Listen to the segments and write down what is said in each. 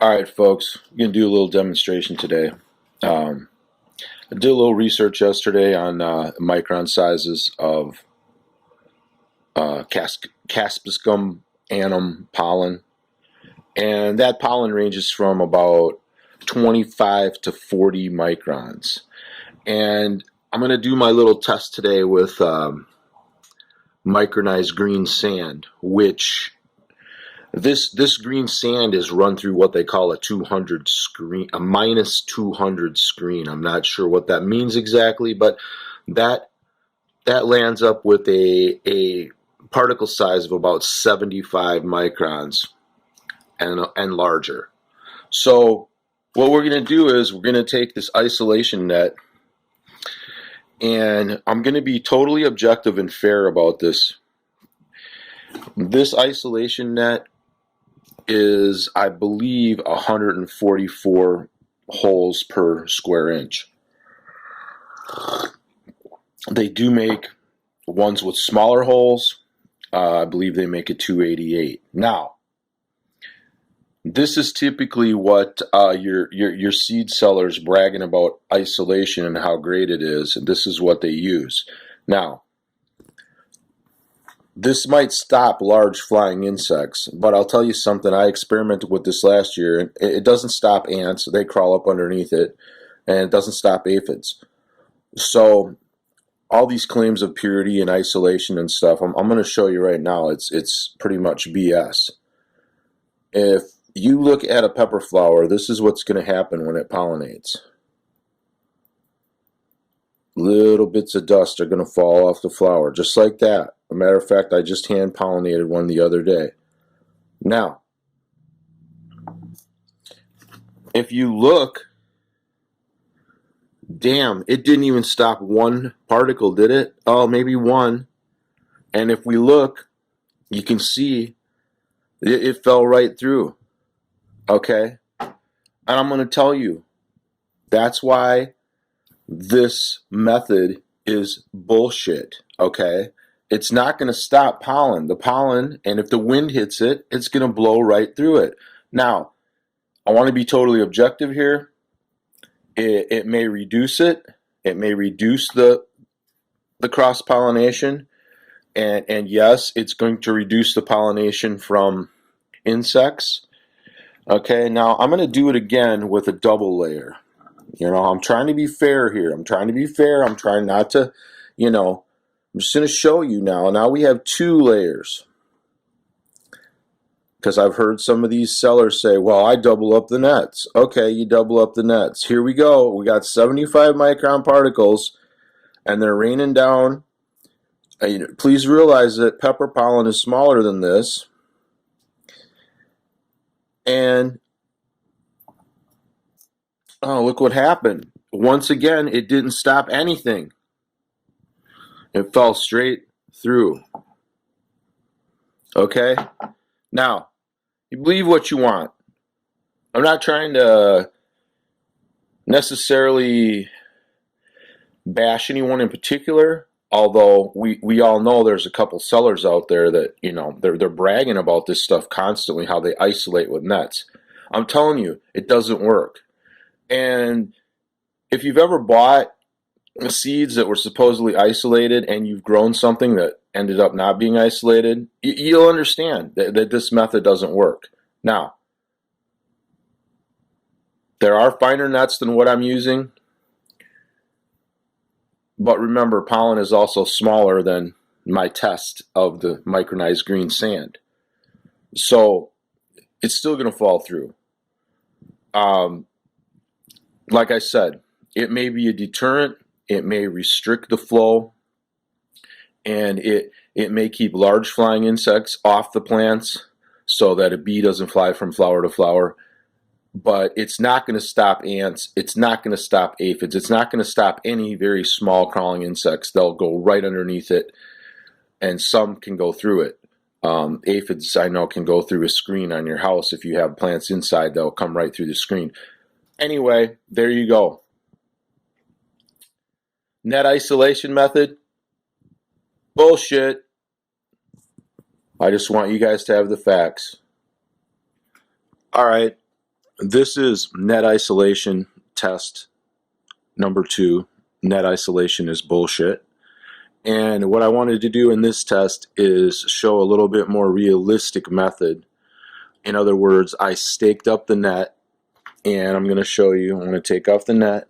Alright folks, I'm going to do a little demonstration today. I did a little research yesterday on micron sizes of Caspiscum annum pollen, and that pollen ranges from about 25 to 40 microns. And I'm going to do my little test today with micronized green sand, which this green sand is run through what they call a 200 screen, a minus 200 screen. I'm not sure what that means exactly, but that lands up with a particle size of about 75 microns and larger. So what we're going to do is we're going to take this isolation net, and I'm going to be totally objective and fair about this. This isolation net is, I believe, 144 holes per square inch. They do make ones with smaller holes. I believe they make a 288. Now, this is typically what your seed sellers bragging about isolation and how great it is, and this is what they use. Now, this might stop large flying insects, but I'll tell you something. I experimented with this last year, and it doesn't stop ants. They crawl up underneath it, and it doesn't stop aphids. So all these claims of purity and isolation and stuff, I'm going to show you right now, it's pretty much BS. If you look at a pepper flower, this is what's going to happen when it pollinates. Little bits of dust are going to fall off the flower, just like that. As a matter of fact, I just hand pollinated one the other day. Now, if you look, damn, it didn't even stop one particle, did it? Oh, maybe one. And if we look, you can see it fell right through. Okay? And I'm going to tell you, that's why this method is bullshit. Okay? It's not going to stop pollen. The pollen, and if the wind hits it, it's going to blow right through it. Now, I want to be totally objective here. It may reduce it. It may reduce the cross-pollination. And yes, it's going to reduce the pollination from insects. Okay, now I'm going to do it again with a double layer. You know, I'm trying to be fair here. I'm trying to be fair. I'm trying not to, you know, I'm just going to show you now. Now we have 2 layers. Because I've heard some of these sellers say, well, I double up the nets. Okay, you double up the nets. Here we go. We got 75 micron particles, and they're raining down. Please realize that pepper pollen is smaller than this. And, oh, look what happened. Once again, it didn't stop anything. It fell straight through. Okay? Now, you believe what you want. I'm not trying to necessarily bash anyone in particular, although we all know there's a couple sellers out there that, you know, they're bragging about this stuff constantly, how they isolate with nets. I'm telling you, it doesn't work. And if you've ever bought seeds that were supposedly isolated and you've grown something that ended up not being isolated, you'll understand that this method doesn't work. Now, there are finer nets than what I'm using, but remember, pollen is also smaller than my test of the micronized green sand. So it's still going to fall through. Like I said, it may be a deterrent. It may restrict the flow, and it may keep large flying insects off the plants so that a bee doesn't fly from flower to flower. But it's not going to stop ants. It's not going to stop aphids. It's not going to stop any very small crawling insects. They'll go right underneath it, and some can go through it. Aphids, I know, can go through a screen on your house. If you have plants inside, they'll come right through the screen. Anyway, there you go. Net isolation method, bullshit. I just want you guys to have the facts. All right. This is net isolation test number 2. Net isolation is bullshit. And what I wanted to do in this test is show a little bit more realistic method. In other words, I staked up the net, and I'm going to show you. I'm going to take off the net.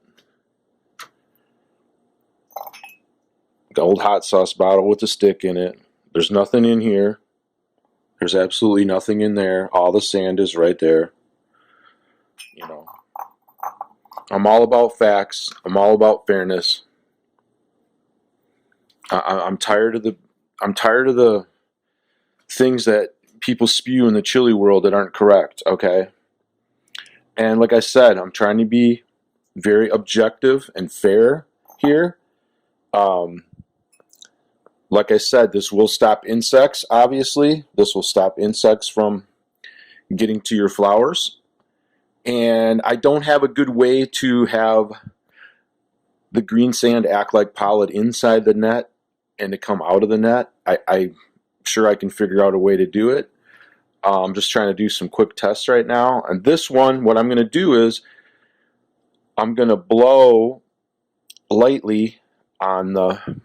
The old hot sauce bottle with the stick in it. There's nothing in here. There's absolutely nothing in there. All the sand is right there. You know, I'm all about facts. I'm all about fairness. I'm tired of the things that people spew in the chili world that aren't correct. Okay, and like I said, I'm trying to be very objective and fair here. Like I said, this will stop insects. Obviously, this will stop insects from getting to your flowers. And I don't have a good way to have the green sand act like pollen inside the net and to come out of the net. I'm sure I can figure out a way to do it. I'm just trying to do some quick tests right now. And this one, what I'm going to do is I'm going to blow lightly on the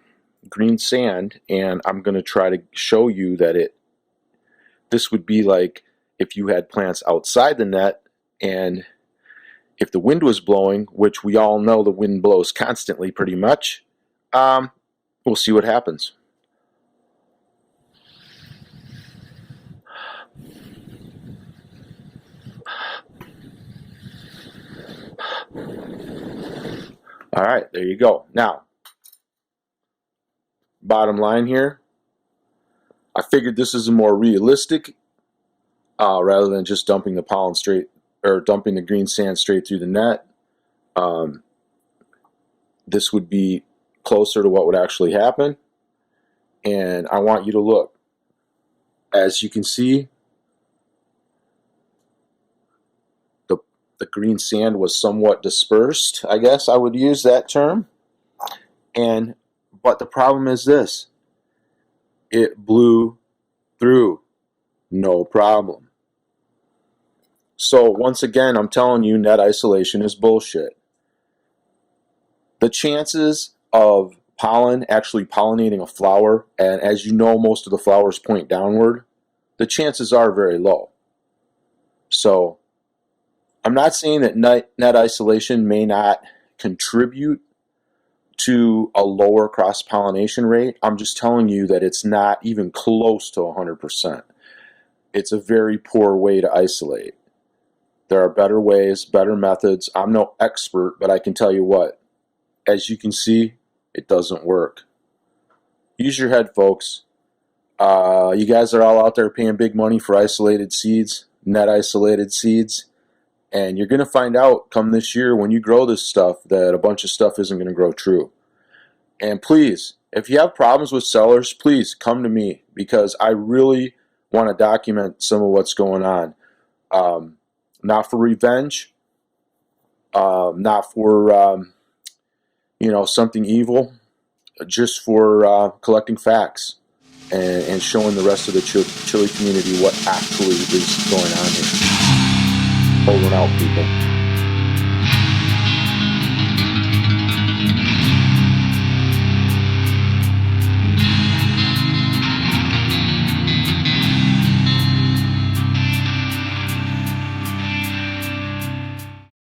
green sand, and I'm going to try to show you that this would be like if you had plants outside the net, and if the wind was blowing, which we all know the wind blows constantly pretty much, we'll see what happens. All right, there you go. Now, bottom line here, I figured this is a more realistic rather than just dumping the pollen straight, or dumping the green sand straight through the net. This would be closer to what would actually happen. And I want you to look. As you can see, the green sand was somewhat dispersed, I guess I would use that term. But the problem is this. It blew through. No problem. So once again, I'm telling you, net isolation is bullshit. The chances of pollen actually pollinating a flower, and as you know, most of the flowers point downward, the chances are very low. So I'm not saying that net isolation may not contribute to a lower cross-pollination rate. I'm just telling you that it's not even close to 100%. It's a very poor way to isolate. There are better ways, better methods. I'm no expert, but I can tell you what, as you can see, it doesn't work. Use your head, folks. You guys are all out there paying big money for isolated seeds, net isolated seeds, and you're going to find out come this year when you grow this stuff that a bunch of stuff isn't going to grow true. And please, if you have problems with sellers, please come to me, because I really want to document some of what's going on. Not for revenge, not for something evil, just for collecting facts and showing the rest of the chili community what actually is going on here. Over and out, people.